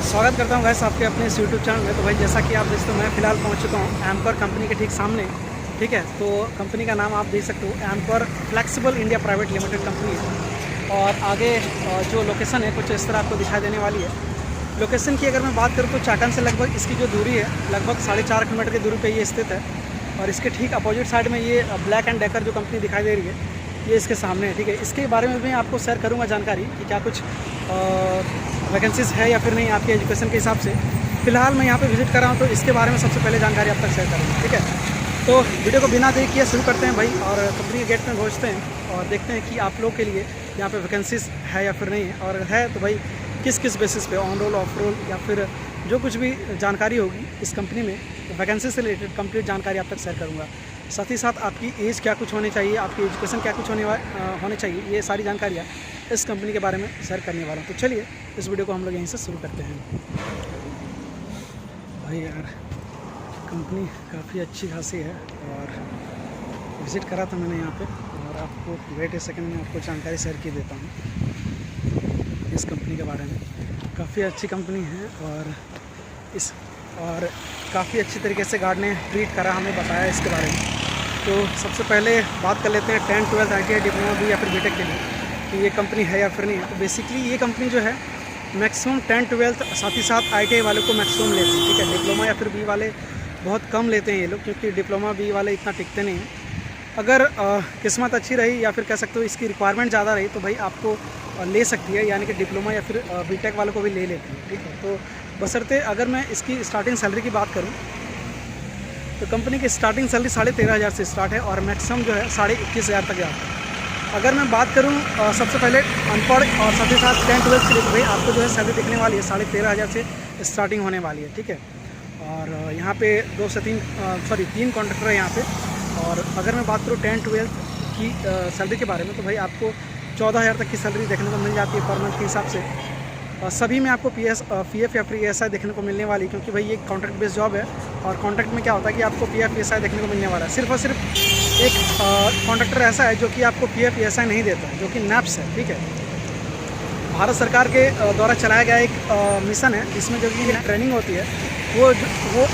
स्वागत करता हूँ गाइस आपके अपने इस यूट्यूब चैनल में। तो भाई जैसा कि आप देखते हो मैं फ़िलहाल पहुँच चुका हूँ एमकॉर कंपनी के ठीक सामने। ठीक है, तो कंपनी का नाम आप देख सकते हो Amcor flexible India private limited company है। और आगे जो लोकेशन है कुछ इस तरह आपको दिखाई देने वाली है। लोकेशन की अगर मैं बात करूँ तो चाकन से लगभग इसकी जो दूरी है लगभग 4.5 किलोमीटर की दूरी पर ये स्थित है। और इसके ठीक अपोजिट साइड में ये ब्लैक एंड डेकर जो कंपनी दिखाई दे रही है ये इसके सामने है। ठीक है, इसके बारे में भी आपको शेयर करूँगा जानकारी कि क्या कुछ वैकेंसीज़ है या फिर नहीं आपके एजुकेशन के हिसाब से। फ़िलहाल मैं यहाँ पे विज़िट कर रहा हूँ तो इसके बारे में सबसे पहले जानकारी आप तक शेयर करूँगा। ठीक है, तो वीडियो को बिना देरी किए शुरू करते हैं भाई और कंपनी के गेट में पहुँचते हैं और देखते हैं कि आप लोग के लिए यहाँ पे वैकेंसीज़ है या फिर नहीं है, और है तो भाई किस किस बेसिस पे, ऑन रोल ऑफ रोल या फिर जो कुछ भी जानकारी होगी इस कंपनी में वैकेंसी से रिलेटेड कंप्लीट जानकारी आप तक शेयर करूँगा। साथ ही साथ आपकी एज क्या कुछ होनी चाहिए, आपकी एजुकेशन क्या कुछ होने चाहिए, ये सारी जानकारियाँ इस कंपनी के बारे में शेयर करने वाला हूँ। तो चलिए इस वीडियो को हम लोग यहीं से शुरू करते हैं। भाई यार कंपनी काफ़ी अच्छी खासी है और विज़िट करा था मैंने यहाँ पे, और आपको वेट ए सेकंड में आपको जानकारी शेयर की देता हूँ इस कंपनी के बारे में। काफ़ी अच्छी कंपनी है और काफ़ी अच्छी तरीके से गार्ड ने ट्रीट करा, हमें बताया इसके बारे में। तो सबसे पहले बात कर लेते हैं 10th 12th ITI diploma B या फिर बीटेक के लिए कि ये कंपनी है या फिर नहीं है। तो बेसिकली ये कंपनी जो है मैक्सिमम 10th 12th साथ ही साथ ITI वालों को मैक्सिमम लेते हैं। ठीक है, डिप्लोमा या फिर बी वाले बहुत कम लेते हैं ये लोग, क्योंकि डिप्लोमा बी वाले इतना टिकते नहीं हैं। अगर किस्मत अच्छी रही या फिर कह सकते हो इसकी रिक्वायरमेंट ज़्यादा रही तो भाई आपको ले सकती है, यानी कि डिप्लोमा या फिर बीटेक वालों को भी ले लेती है। ठीक है, तो बशर्ते अगर मैं इसकी स्टार्टिंग सैलरी की बात करूं तो कंपनी की स्टार्टिंग सैलरी 13,500 से स्टार्ट है और मैक्सिमम जो है 21,500 तक जाता है। अगर मैं बात करूं सबसे पहले अनपढ़ और साथ ही साथ 10th 12th के लिए तो भाई आपको जो है सैलरी दिखने वाली है 13,500 से स्टार्टिंग होने वाली है। ठीक है, और यहाँ पे 2 से 3 कॉन्ट्रैक्टर है यहाँ पे। और अगर मैं बात करूँ 10th 12th की सैलरी के बारे में तो भाई आपको 14,000 तक की सैलरी देखने को मिल जाती है पर मंथ के हिसाब से। सभी में आपको PF या फिर ESI देखने को मिलने वाली, क्योंकि भाई ये कॉन्ट्रैक्ट बेस्ड जॉब है। और कॉन्ट्रैक्ट में क्या होता है कि आपको PF ESI देखने को मिलने वाला है। सिर्फ और सिर्फ एक कॉन्ट्रैक्टर ऐसा है जो कि आपको PF ESI नहीं देता है, जो कि NAPS है। ठीक है, भारत सरकार के द्वारा चलाया गया एक मिशन है जिसमें जो कि ट्रेनिंग होती है वो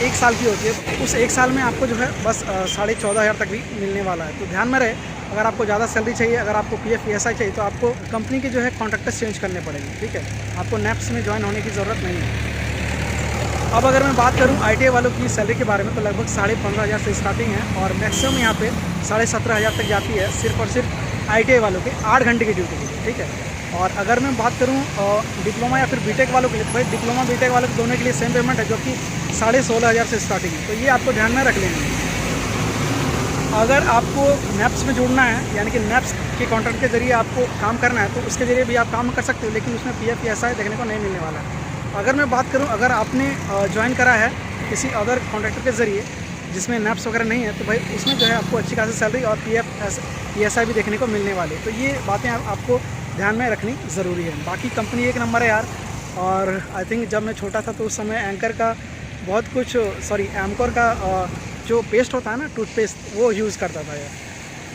1 साल की होती है। उस 1 साल में आपको जो है बस 14,500 तक भी मिलने वाला है। तो ध्यान में रहे, अगर आपको ज़्यादा सैलरी चाहिए, अगर आपको PF ESI चाहिए तो आपको कंपनी के जो है कॉन्ट्रैक्टर्स चेंज करने पड़ेंगे। ठीक है, आपको NAPS में ज्वाइन होने की ज़रूरत नहीं है। अब अगर मैं बात करूं ITI वालों की सैलरी के बारे में तो लगभग 15,500 से स्टार्टिंग है और मैक्सिमम यहाँ पे 17,500 तक जाती है, सिर्फ और सिर्फ ITI वालों के 8 घंटे की ड्यूटी के लिए। ठीक है, और अगर मैं बात करूं डिप्लोमा या फिर बीटेक वालों के लिए तो भाई डिप्लोमा बीटेक वालों के दोनों के लिए सेम पेमेंट है, जो कि 16,500 से स्टार्टिंग है। तो ये आपको ध्यान में रख लेना है। अगर आपको NAPS में जुड़ना है, यानी कि NAPS के कॉन्ट्रैक्ट के जरिए आपको काम करना है तो उसके ज़रिए भी आप काम कर सकते हो, लेकिन उसमें PF ESI देखने को नहीं मिलने वाला है। अगर मैं बात करूं अगर आपने ज्वाइन करा है किसी अदर कॉन्ट्रैक्टर के ज़रिए जिसमें NAPS वगैरह नहीं है तो भाई उसमें जो है आपको अच्छी खासी सैलरी और PF ESI भी देखने को मिलने वाली है। तो ये बातें आपको ध्यान में रखनी ज़रूरी है। बाकी कंपनी एक नंबर है यार। और आई थिंक जब मैं छोटा था तो उस समय एमकॉर का जो पेस्ट होता है ना, टूथपेस्ट, वो यूज़ करता था यार।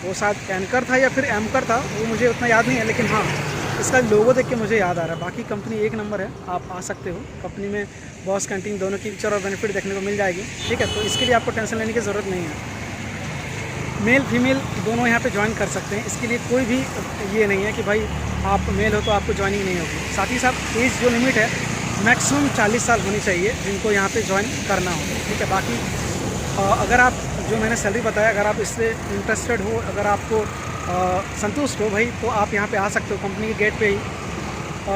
वो शायद एंकर था या फिर एमकॉर था, वो मुझे उतना याद नहीं है, लेकिन हाँ इसका लोगो देख के मुझे याद आ रहा है। बाकी कंपनी एक नंबर है, आप आ सकते हो। कंपनी में बॉस कैंटीन दोनों की फीचर और बेनिफिट देखने को मिल जाएगी। ठीक है, तो इसके लिए आपको टेंशन लेने की ज़रूरत नहीं है। मेल फीमेल दोनों यहाँ पे ज्वाइन कर सकते हैं, इसके लिए कोई भी ये नहीं है कि भाई आप मेल हो तो आपको ज्वाइनिंग नहीं होगी। साथ ही साथ एज जो लिमिट है मैक्सिमम 40 साल होनी चाहिए जिनको यहाँ पे ज्वाइन करना हो। ठीक है, बाकी अगर आप जो मैंने सैलरी बताया अगर आप इससे इंटरेस्टेड हो, अगर आपको संतुष्ट हो भाई तो आप यहाँ पे आ सकते हो कंपनी के गेट पे ही।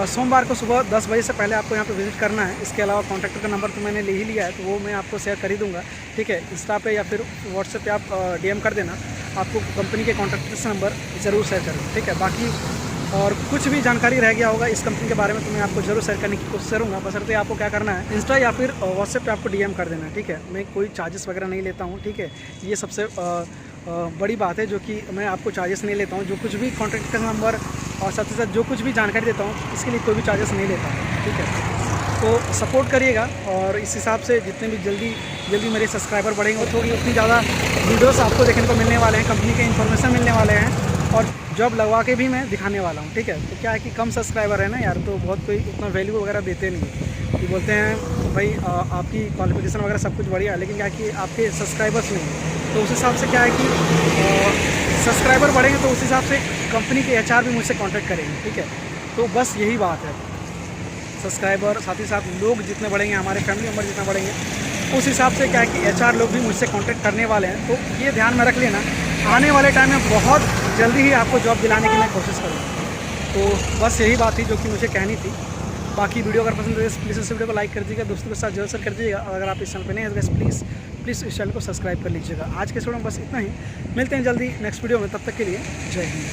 सोमवार को सुबह 10 बजे से पहले आपको यहाँ पे विज़िट करना है। इसके अलावा कॉन्टैक्टर का नंबर तो मैंने ले ही लिया है, तो वो मैं आपको शेयर कर ही दूँगा। ठीक है, इंस्टा पे या फिर व्हाट्सएप पे आप DM कर देना, आपको कंपनी के कॉन्टैक्टर से नंबर ज़रूर शेयर करूँगा। ठीक है, बाकी और कुछ भी जानकारी रह गया होगा इस कंपनी के बारे में तो मैं आपको ज़रूर शेयर करने की कोशिश करूँगा। बशर्ते आपको क्या करना है, इंस्टा या फिर व्हाट्सएप पे आपको DM कर देना है। ठीक है, मैं कोई चार्जेस वगैरह नहीं लेता हूँ। ठीक है, ये सबसे बड़ी बात है जो कि मैं आपको चार्जेस नहीं लेता हूँ। जो कुछ भी कॉन्टैक्ट का नंबर और साथ ही साथ जो कुछ भी जानकारी देता हूँ इसके लिए कोई भी चार्जेस नहीं लेता हूँ। ठीक है, तो सपोर्ट करिएगा और इस हिसाब से जितने भी जल्दी मेरे सब्सक्राइबर बढ़ेंगे थोड़ी उतनी ज़्यादा वीडियोस आपको देखने को मिलने वाले हैं, कंपनी के इन्फॉर्मेशन मिलने वाले हैं और जॉब लगवा के भी मैं दिखाने वाला हूँ। ठीक है, तो क्या है कि कम सब्सक्राइबर है ना यार, तो बहुत कोई उतना वैल्यू वगैरह देते नहीं है। कि बोलते हैं भाई आपकी क्वालिफिकेशन वगैरह सब कुछ बढ़िया है, लेकिन क्या है कि आपके सब्सक्राइबर्स नहीं हैं। तो उस हिसाब से क्या है कि सब्सक्राइबर बढ़ेंगे तो उस हिसाब से कंपनी के HR भी मुझसे कांटेक्ट करेंगे, ठीक है। तो बस यही बात है, सब्सक्राइबर साथ ही साथ लोग जितने बढ़ेंगे, हमारे फैमिली मेम्बर जितना बढ़ेंगे, उस हिसाब से क्या है कि HR लोग भी मुझसे कांटेक्ट करने वाले हैं। तो ये ध्यान में रख लेना, आने वाले टाइम में बहुत जल्दी ही आपको जॉब दिलाने की मैं कोशिश करूँगा। तो बस यही बात थी जो कि मुझे कहनी थी। बाकी वीडियो अगर पसंद है प्लीज़ इस वीडियो को लाइक कर दीजिएगा, दोस्तों के साथ जरूर शेयर कर दीजिएगा, और अगर आप इस चैनल पर नहीं है प्लीज़ इस चैनल को सब्सक्राइब कर लीजिएगा। आज के वीडियो में बस इतना ही, मिलते हैं जल्दी नेक्स्ट वीडियो में, तब तक के लिए जय हिंद।